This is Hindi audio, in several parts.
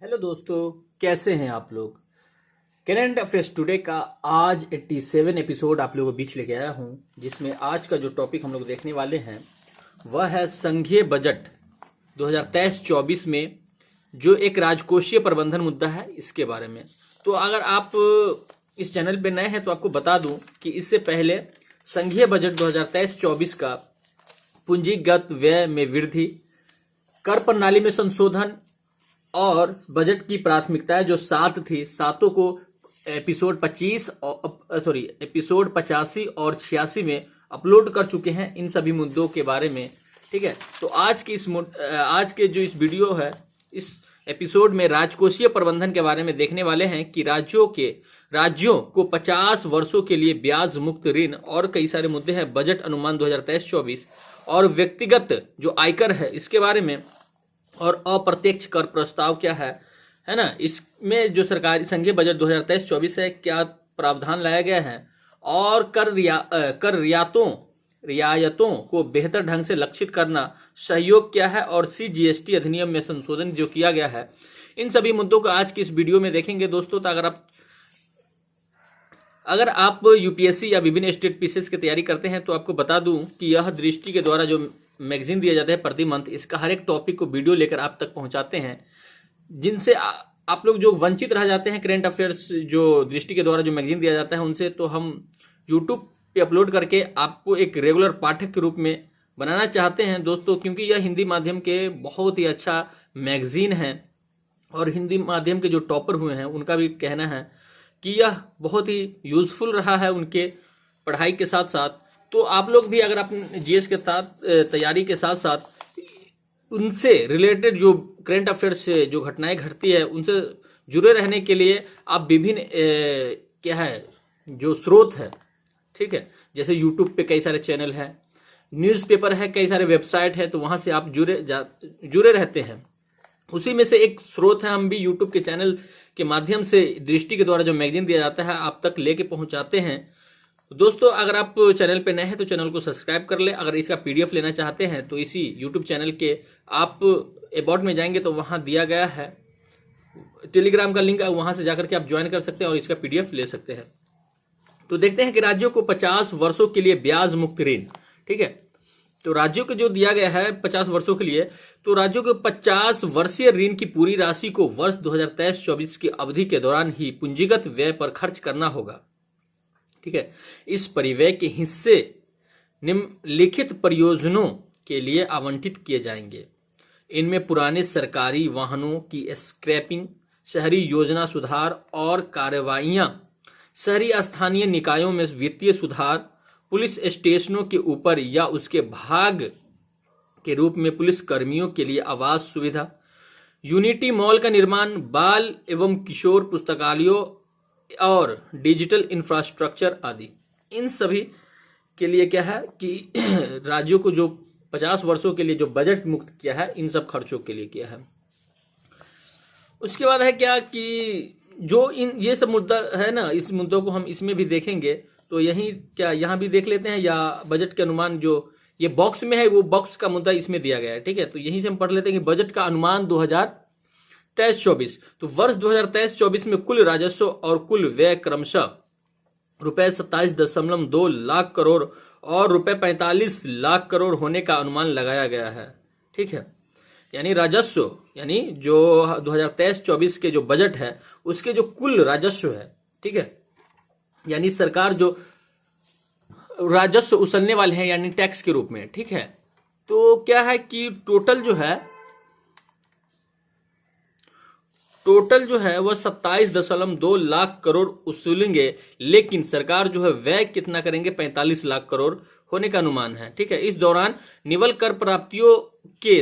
हेलो दोस्तों, कैसे हैं आप लोग। करंट अफेयर्स टुडे का आज 87 एपिसोड आप लोगों के बीच लेके आया हूं, जिसमें आज का जो टॉपिक हम लोग देखने वाले हैं वह है संघीय बजट 2023-24 में जो एक राजकोषीय प्रबंधन मुद्दा है, इसके बारे में। तो अगर आप इस चैनल पे नए हैं तो आपको बता दूं कि इससे पहले संघीय बजट 2023-24 का पूंजीगत व्यय में वृद्धि, कर प्रणाली में संशोधन और बजट की प्राथमिकताएं जो 7 थी, सातों को एपिसोड 85 और 86 में अपलोड कर चुके हैं, इन सभी मुद्दों के बारे में। ठीक है, तो आज के जो इस वीडियो है, इस एपिसोड में राजकोषीय प्रबंधन के बारे में देखने वाले हैं कि राज्यों को 50 वर्षों के लिए ब्याज मुक्त ऋण और कई सारे मुद्दे हैं। बजट अनुमान 2023-24 और व्यक्तिगत जो आयकर है इसके बारे में, और अप्रत्यक्ष कर प्रस्ताव क्या है ना, इसमें जो सरकारी संघीय बजट 2023-24 है क्या प्रावधान लाया गया है, और कर रियायतों को बेहतर ढंग से लक्षित करना सहयोग क्या है, और CGST अधिनियम में संशोधन जो किया गया है, इन सभी मुद्दों को आज की इस वीडियो में देखेंगे दोस्तों। तो अगर आप यूपीएससी या विभिन्न स्टेट पीसीएस की तैयारी करते हैं तो आपको बता दूं कि यह दृष्टि के द्वारा जो मैगजीन दिया जाता है प्रति मंथ, इसका हर एक टॉपिक को वीडियो लेकर आप तक पहुंचाते हैं, जिनसे आप लोग जो वंचित रह जाते हैं करंट अफेयर्स जो दृष्टि के द्वारा जो मैगजीन दिया जाता है उनसे, तो हम यूट्यूब पे अपलोड करके आपको एक रेगुलर पाठक के रूप में बनाना चाहते हैं दोस्तों, क्योंकि यह हिंदी माध्यम के बहुत ही अच्छा मैगजीन है और हिंदी माध्यम के जो टॉपर हुए हैं उनका भी कहना है कि यह बहुत ही यूजफुल रहा है उनके पढ़ाई के साथ साथ। तो आप लोग भी अगर अपने जीएस के साथ तैयारी के साथ साथ उनसे रिलेटेड जो करंट अफेयर्स से जो घटनाएं घटती है उनसे जुड़े रहने के लिए आप विभिन्न क्या है जो स्रोत है, ठीक है, जैसे यूट्यूब पे कई सारे चैनल हैं, न्यूज़पेपर है, कई सारे वेबसाइट है, तो वहां से आप जुड़े रहते हैं। उसी में से एक स्रोत है, हम भी यूट्यूब के चैनल के माध्यम से दृष्टि के द्वारा जो मैगजीन दिया जाता है आप तक लेके पहुंचाते हैं। दोस्तों, अगर आप चैनल पे नए हैं तो चैनल को सब्सक्राइब कर ले। अगर इसका पीडीएफ लेना चाहते हैं तो इसी यूट्यूब चैनल के आप अबाउट में जाएंगे तो वहां दिया गया है टेलीग्राम का लिंक, वहां से जाकर के आप ज्वाइन कर सकते हैं और इसका पीडीएफ ले सकते हैं। तो देखते हैं कि राज्यों को 50 वर्षों के लिए ब्याज मुक्त ऋण, ठीक है, तो राज्यों को जो दिया गया है 50 वर्षों के लिए, तो राज्यों को 50 वर्षीय ऋण की पूरी राशि को वर्ष 2023-24 की अवधि के दौरान ही पूंजीगत व्यय पर खर्च करना होगा। ठीक है, इस परिव्यय के हिस्से निम्नलिखित परियोजनाओं के लिए आवंटित किए जाएंगे। इनमें पुराने सरकारी वाहनों की स्क्रैपिंग, शहरी योजना सुधार और कार्रवाइयां, शहरी स्थानीय निकायों में वित्तीय सुधार, पुलिस स्टेशनों के ऊपर या उसके भाग के रूप में पुलिस कर्मियों के लिए आवास सुविधा, यूनिटी मॉल का निर्माण, बाल एवं किशोर पुस्तकालयों और डिजिटल इंफ्रास्ट्रक्चर आदि। इन सभी के लिए क्या है कि राज्यों को जो 50 वर्षों के लिए जो बजट मुक्त किया है, इन सब खर्चों के लिए किया है। उसके बाद है क्या कि जो ये सब मुद्दा है ना, इस मुद्दों को हम इसमें भी देखेंगे, तो यहाँ भी देख लेते हैं, या बजट के अनुमान जो ये बॉक्स में है वो बॉक्स का मुद्दा इसमें दिया गया है। ठीक है, तो यहीं से हम पढ़ लेते हैं कि बजट का अनुमान 2023-24, तो वर्ष 2023-24 में कुल राजस्व और कुल व्यय क्रमशः रुपए 27.2 लाख करोड़ और रुपए 45 लाख करोड़ होने का अनुमान लगाया गया है। ठीक है, यानी राजस्व, यानी जो 2023-24 के जो बजट है उसके जो कुल राजस्व है, ठीक है, यानी सरकार जो राजस्व उछलने वाले हैं यानी टैक्स के रूप में, ठीक है, तो क्या है कि टोटल जो है वह 27.2 लाख करोड़ उसूलेंगे, लेकिन सरकार जो है व्यय कितना करेंगे, 45 लाख करोड़ होने का अनुमान है। ठीक है, इस दौरान निवल कर प्राप्तियों के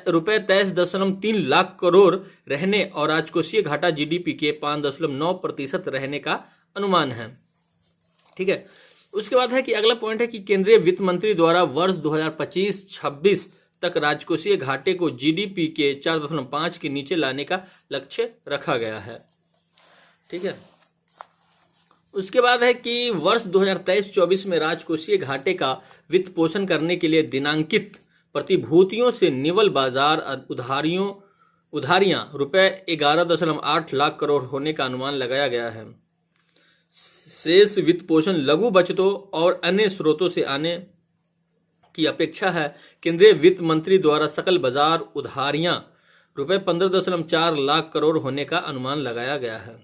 रुपए 23.3 लाख करोड़ रहने और राजकोषीय घाटा जीडीपी के 5.9% रहने का अनुमान है। ठीक है, उसके बाद है कि अगला पॉइंट है कि केंद्रीय वित्त मंत्री द्वारा वर्ष 2025-26 तक राजकोषीय घाटे को जीडीपी के 4.5 के नीचे लाने का लक्ष्य रखा गया है। ठीक है, उसके बाद है कि वर्ष 2023-24 में राजकोषीय घाटे का वित्त पोषण करने के लिए दिनांकित प्रतिभूतियों से निवल बाजार उधारियों उधारियां रुपए 11.8 लाख करोड़ होने का अनुमान लगाया गया है। शेष वित्त पोषण लघु बचतों और अन्य स्रोतों से आने की अपेक्षा है। केंद्रीय वित्त मंत्री द्वारा सकल बाजार उधारियां रुपए 15.4 लाख करोड़ होने का अनुमान लगाया गया है।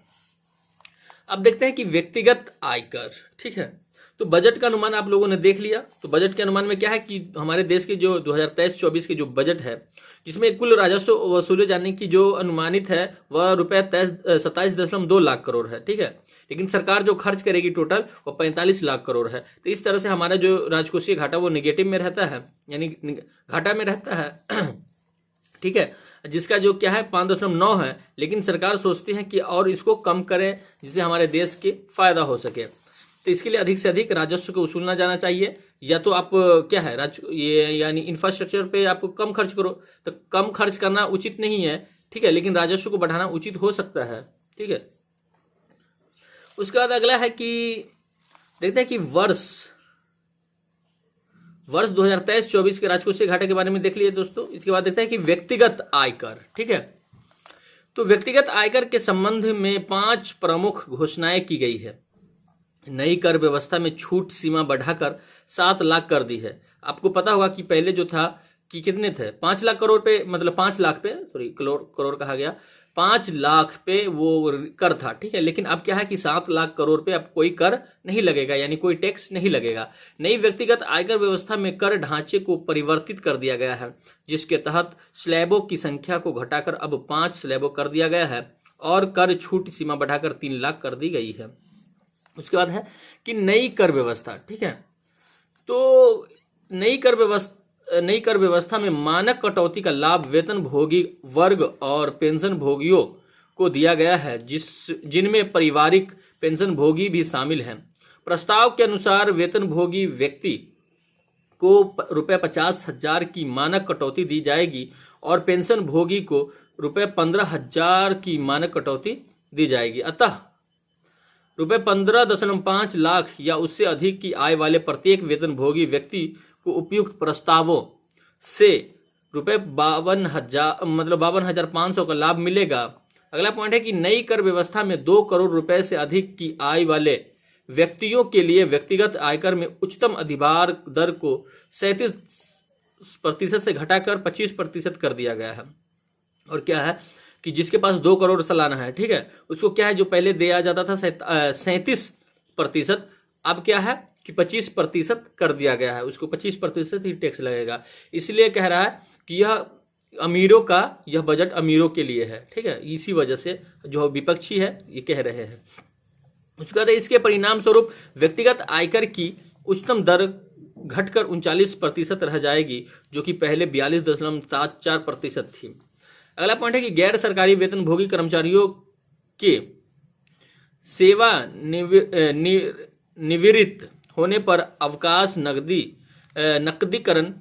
अब देखते हैं कि व्यक्तिगत आयकर, ठीक है, तो बजट का अनुमान आप लोगों ने देख लिया। तो बजट के अनुमान में क्या है कि हमारे देश के जो 2023-24 के जो बजट है, जिसमें कुल राजस्व वसूले जाने की जो अनुमानित है वह रुपए 27.2 लाख करोड़ है, ठीक है, लेकिन सरकार जो खर्च करेगी टोटल वो 45 लाख करोड़ है। तो इस तरह से हमारा जो राजकोषीय घाटा वो नेगेटिव में रहता है, यानी घाटा में रहता है, ठीक है, जिसका जो क्या है 5.9 है, लेकिन सरकार सोचती है कि और इसको कम करें जिससे हमारे देश के फायदा हो सके। तो इसके लिए अधिक से अधिक राजस्व को वसूलना जाना चाहिए, या तो आप क्या है ये यानी इंफ्रास्ट्रक्चर पे आप कम खर्च करो। तो कम खर्च करना उचित नहीं है, ठीक है, लेकिन राजस्व को बढ़ाना उचित हो सकता है, ठीक है। उसके बाद अगला है कि देखते हैं कि वर्ष 2023-24 के राजकोषीय घाटे के बारे में देख लिए दोस्तों। इसके बाद देखते हैं कि व्यक्तिगत आयकर, ठीक है, तो व्यक्तिगत आयकर के संबंध में 5 प्रमुख घोषणाएं की गई है। नई कर व्यवस्था में छूट सीमा बढ़ाकर 7 लाख कर दी है। आपको पता होगा कि पहले जो था कि कितने थे 5 लाख करोड़ पे, मतलब 5 लाख पे, सॉरी करोड़ कहा गया, 5 लाख पे वो कर था, ठीक है, लेकिन अब क्या है कि 7 लाख करोड़ पे अब कोई कर नहीं लगेगा, यानी कोई टैक्स नहीं लगेगा। नई व्यक्तिगत आयकर व्यवस्था में कर ढांचे को परिवर्तित कर दिया गया है, जिसके तहत स्लैबों की संख्या को घटाकर अब 5 स्लैबों कर दिया गया है और कर छूट सीमा बढ़ाकर 3 लाख कर दी गई है। उसके बाद है कि नई कर व्यवस्था, ठीक है, तो नई कर व्यवस्था में मानक कटौती का लाभ वेतन भोगी वर्ग और पेंशन भोगियों को दिया गया है, जिनमें पारिवारिक पेंशन भोगी भी शामिल हैं। प्रस्ताव के अनुसार वेतन भोगी व्यक्ति को रुपए 50,000 की मानक कटौती दी जाएगी और पेंशन भोगी को रुपए 15,000 की मानक कटौती दी जाएगी। अतः रुपए 15.5 लाख या उससे अधिक की आय वाले प्रत्येक वेतन भोगी व्यक्ति को उपयुक्त प्रस्तावों से रुपए 52,500 का लाभ मिलेगा। अगला पॉइंट है कि नई कर व्यवस्था में 2 करोड़ रुपए से अधिक की आय वाले व्यक्तियों के लिए व्यक्तिगत आयकर में उच्चतम अधिभार दर को 37% से घटाकर 25% कर दिया गया है। और क्या है कि जिसके पास 2 करोड़ सालाना है, ठीक है, उसको क्या है जो पहले दिया जाता था 37%, अब क्या है कि 25% कर दिया गया है, उसको 25% ही टैक्स लगेगा। इसलिए कह रहा है कि यह बजट अमीरों के लिए है, ठीक है, इसी वजह से जो विपक्षी है ये कह रहे हैं। उसके बाद इसके परिणाम स्वरूप व्यक्तिगत आयकर की उच्चतम दर घटकर 39% रह जाएगी, जो कि पहले 42.74% थी। अगला पॉइंट है कि गैर सरकारी वेतन भोगी कर्मचारियों के सेवा निवृत्त होने पर अवकाश नकदीकरण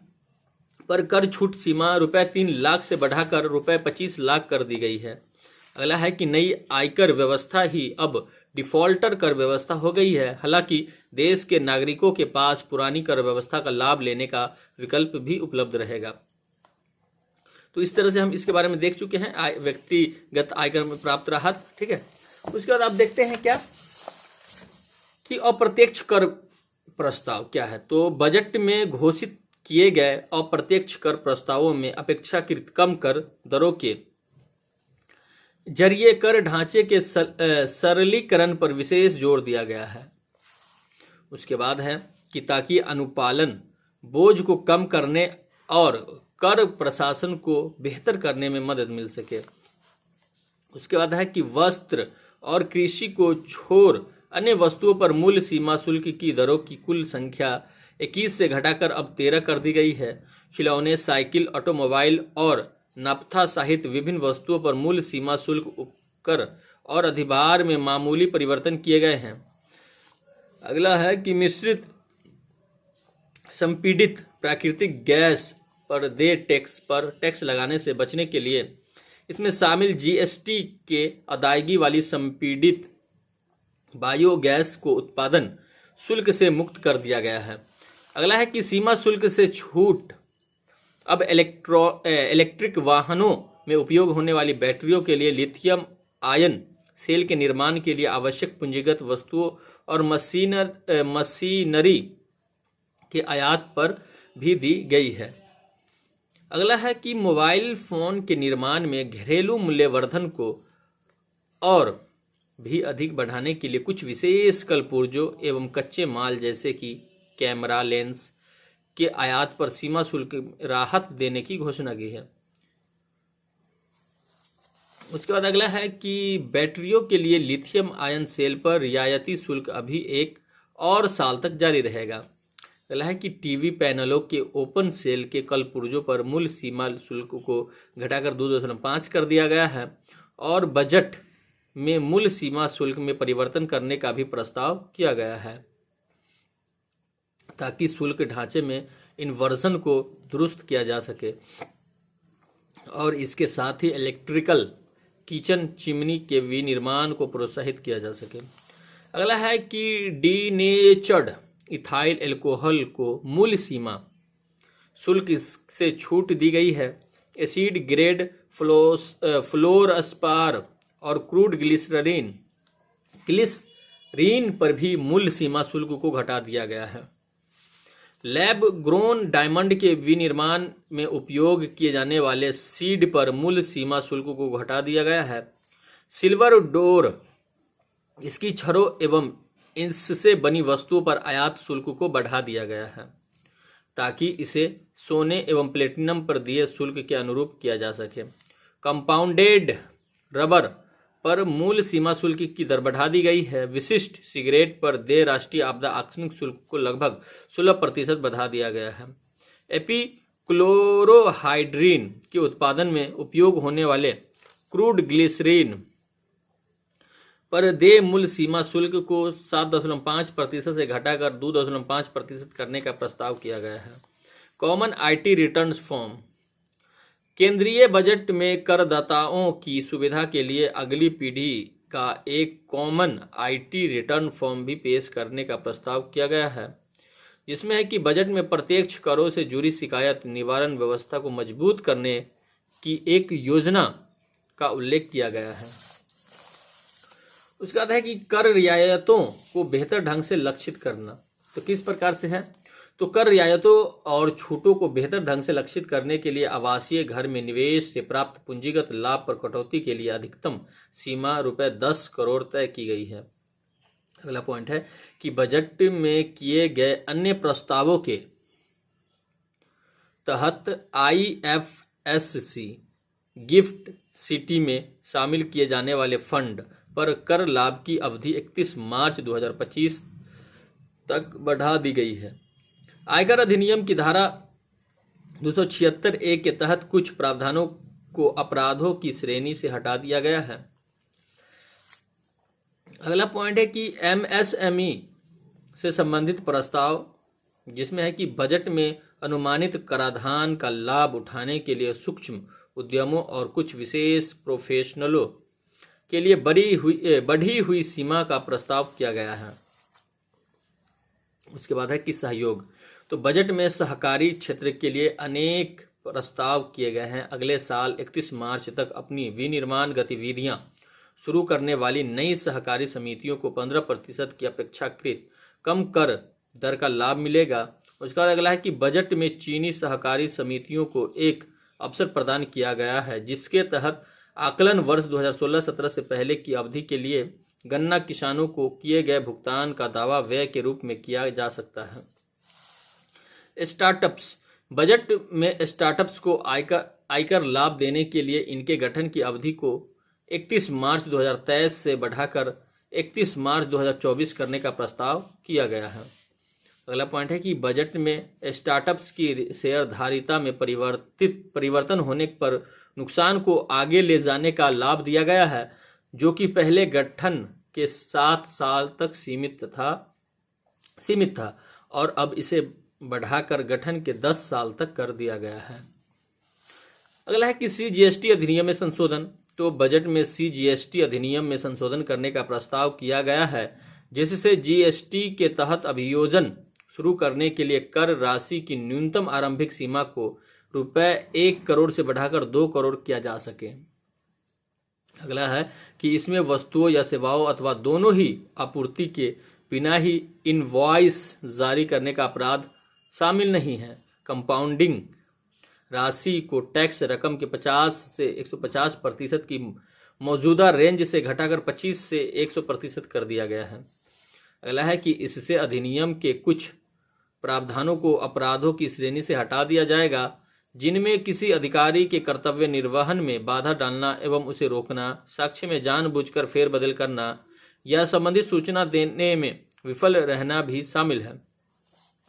पर कर छूट सीमा रुपए 3 लाख से बढ़ाकर रुपए 25 लाख कर दी गई है। अगला है कि नई आयकर व्यवस्था ही अब डिफॉल्टर कर व्यवस्था हो गई है। हालांकि देश के नागरिकों के पास पुरानी कर व्यवस्था का लाभ लेने का विकल्प भी उपलब्ध रहेगा। तो इस तरह से हम इसके बारे में देख चुके हैं, व्यक्तिगत आयकर में प्राप्त राहत, ठीक है। उसके बाद आप देखते हैं क्या कि अप्रत्यक्ष कर प्रस्ताव क्या है। तो बजट में घोषित किए गए अप्रत्यक्ष कर प्रस्तावों में अपेक्षाकृत कम कर दरों के जरिए कर ढांचे के सरलीकरण पर विशेष जोर दिया गया है। उसके बाद है कि ताकि अनुपालन बोझ को कम करने और कर प्रशासन को बेहतर करने में मदद मिल सके। उसके बाद है कि वस्त्र और कृषि को छोड़ अन्य वस्तुओं पर मूल्य सीमा शुल्क की दरों की कुल संख्या 21 से घटाकर अब 13 कर दी गई है। खिलौने, साइकिल, ऑटोमोबाइल और नाफ्ता सहित विभिन्न वस्तुओं पर मूल्य सीमा शुल्क उपकर और अधिभार में मामूली परिवर्तन किए गए हैं। अगला है कि मिश्रित संपीड़ित प्राकृतिक गैस पर देय टैक्स पर टैक्स लगाने से बचने के लिए इसमें शामिल जीएसटी के अदायगी वाली संपीड़ित बायोगैस को उत्पादन शुल्क से मुक्त कर दिया गया है। अगला है कि सीमा शुल्क से छूट अब इलेक्ट्रिक वाहनों में उपयोग होने वाली बैटरियों के लिए लिथियम आयन सेल के निर्माण के लिए आवश्यक पूंजीगत वस्तुओं और मशीनरी के आयात पर भी दी गई है। अगला है कि मोबाइल फोन के निर्माण में घरेलू मूल्यवर्धन को और भी अधिक बढ़ाने के लिए कुछ विशेष कलपुर्जों एवं कच्चे माल जैसे कि कैमरा लेंस के आयात पर सीमा शुल्क राहत देने की घोषणा की है। उसके बाद अगला है कि बैटरियों के लिए लिथियम आयन सेल पर रियायती शुल्क अभी 1 और साल तक जारी रहेगा। अगला है कि टीवी पैनलों के ओपन सेल के कलपुर्जों पर मूल सीमा शुल्क को घटाकर 2.5 कर दिया गया है और बजट में मूल सीमा शुल्क में परिवर्तन करने का भी प्रस्ताव किया गया है ताकि शुल्क ढांचे में इन्वर्जन को दुरुस्त किया जा सके और इसके साथ ही इलेक्ट्रिकल किचन चिमनी के विनिर्माण को प्रोत्साहित किया जा सके। अगला है कि डीनेचर्ड इथाइल अल्कोहल को मूल सीमा शुल्क से छूट दी गई है। एसिड ग्रेड फ्लोरस्पार और क्रूड ग्लिसरीन पर भी मूल सीमा शुल्क को घटा दिया गया है। लैब ग्रोन डायमंड के विनिर्माण में उपयोग किए जाने वाले सीड पर मूल सीमा शुल्क को घटा दिया गया है। सिल्वर डोर इसकी छड़ों एवं इससे बनी वस्तुओं पर आयात शुल्क को बढ़ा दिया गया है ताकि इसे सोने एवं प्लेटिनम पर दिए शुल्क के अनुरूप किया जा सके। कंपाउंडेड रबर पर मूल सीमा शुल्क की दर बढ़ा दी गई है। विशिष्ट सिगरेट पर देय राष्ट्रीय आपदा आकस्मिक शुल्क को लगभग 16% बढ़ा दिया गया है। एपिक्लोरोहाइड्रीन के उत्पादन में उपयोग होने वाले क्रूड ग्लिसरीन पर देय मूल सीमा शुल्क को 7.5% से घटाकर 2.5% करने का प्रस्ताव किया गया है। कॉमन आईटी रिटर्न्स फॉर्म केंद्रीय बजट में करदाताओं की सुविधा के लिए अगली पीढ़ी का एक कॉमन आईटी रिटर्न फॉर्म भी पेश करने का प्रस्ताव किया गया है जिसमें है कि बजट में प्रत्यक्ष करों से जुड़ी शिकायत निवारण व्यवस्था को मजबूत करने की एक योजना का उल्लेख किया गया है। उसके बाद है कि कर रियायतों को बेहतर ढंग से लक्षित करना। तो किस प्रकार से है? तो कर रियायतों और छूटों को बेहतर ढंग से लक्षित करने के लिए आवासीय घर में निवेश से प्राप्त पूंजीगत लाभ पर कटौती के लिए अधिकतम सीमा ₹10 करोड़ तय की गई है। अगला पॉइंट है कि बजट में किए गए अन्य प्रस्तावों के तहत IFSC गिफ्ट सिटी में शामिल किए जाने वाले फंड पर कर लाभ की अवधि 31 मार्च 2025 तक बढ़ा दी गई है। आयकर अधिनियम की धारा 276A के तहत कुछ प्रावधानों को अपराधों की श्रेणी से हटा दिया गया है। अगला पॉइंट है कि MSME से संबंधित प्रस्ताव जिसमें है कि बजट में अनुमानित कराधान का लाभ उठाने के लिए सूक्ष्म उद्यमों और कुछ विशेष प्रोफेशनलों के लिए बढ़ी हुई सीमा का प्रस्ताव किया गया है। उसके बाद है कि सहयोग। तो बजट में सहकारी क्षेत्र के लिए अनेक प्रस्ताव किए गए हैं। अगले साल 31 मार्च तक अपनी विनिर्माण गतिविधियां शुरू करने वाली नई सहकारी समितियों को 15% की अपेक्षाकृत कम कर दर का लाभ मिलेगा। उसके बाद अगला है कि बजट में चीनी सहकारी समितियों को एक अवसर प्रदान किया गया है जिसके तहत आकलन वर्ष 2016-17 से पहले की अवधि के लिए गन्ना किसानों को किए गए भुगतान का दावा व्यय के रूप में किया जा सकता है। स्टार्टअप्स बजट में स्टार्टअप्स को आयकर लाभ देने के लिए इनके गठन की अवधि को 31 मार्च 2023 से बढ़ाकर 31 मार्च 2024 करने का प्रस्ताव किया गया है। अगला पॉइंट है कि बजट में स्टार्टअप्स की शेयरधारिता में परिवर्तन होने पर नुकसान को आगे ले जाने का लाभ दिया गया है जो कि पहले गठन के 7 साल तक सीमित था और अब इसे बढ़ाकर गठन के 10 साल तक कर दिया गया है। अगला है कि CGST अधिनियम में संशोधन। तो बजट में CGST अधिनियम में संशोधन करने का प्रस्ताव किया गया है जिससे GST के तहत अभियोजन शुरू करने के लिए कर राशि की न्यूनतम आरंभिक सीमा को रुपए 1 करोड़ से बढ़ाकर 2 करोड़ किया जा सके। अगला है कि इसमें वस्तुओं या सेवाओं अथवा दोनों ही आपूर्ति के बिना ही इनवॉइस जारी करने का अपराध शामिल नहीं है। कंपाउंडिंग राशि को टैक्स रकम के 50 से 150% की मौजूदा रेंज से घटाकर 25 से 100% कर दिया गया है। अगला है कि इससे अधिनियम के कुछ प्रावधानों को अपराधों की श्रेणी से हटा दिया जाएगा जिनमें किसी अधिकारी के कर्तव्य निर्वहन में बाधा डालना एवं उसे रोकना, साक्ष्य में जानबूझकर फेरबदल करना या संबंधित सूचना देने में विफल रहना भी शामिल है।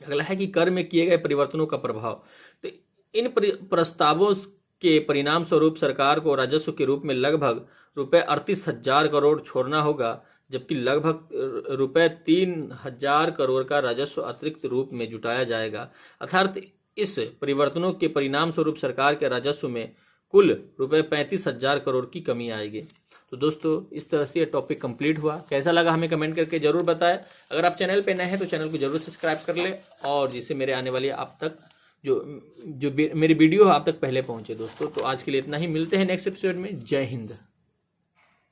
अगला है कि कर में किए गए परिवर्तनों का प्रभाव। तो इन प्रस्तावों के परिणाम स्वरूप सरकार को राजस्व के रूप में लगभग रुपए 38,000 करोड़ छोड़ना होगा, जबकि लगभग रुपए 3,000 करोड़ का राजस्व अतिरिक्त रूप में जुटाया जाएगा। अर्थात इस परिवर्तनों के परिणाम स्वरूप सरकार के राजस्व में कुल रुपए 35,000 करोड़ की कमी आएगी। तो दोस्तों, इस तरह से ये टॉपिक कंप्लीट हुआ। कैसा लगा हमें कमेंट करके जरूर बताएं। अगर आप चैनल पे नए हैं तो चैनल को जरूर सब्सक्राइब कर ले, और जिससे मेरे आने वाली आप तक जो मेरी वीडियो आप तक पहले पहुंचे। दोस्तों, तो आज के लिए इतना ही। मिलते हैं नेक्स्ट एपिसोड में। जय हिंद।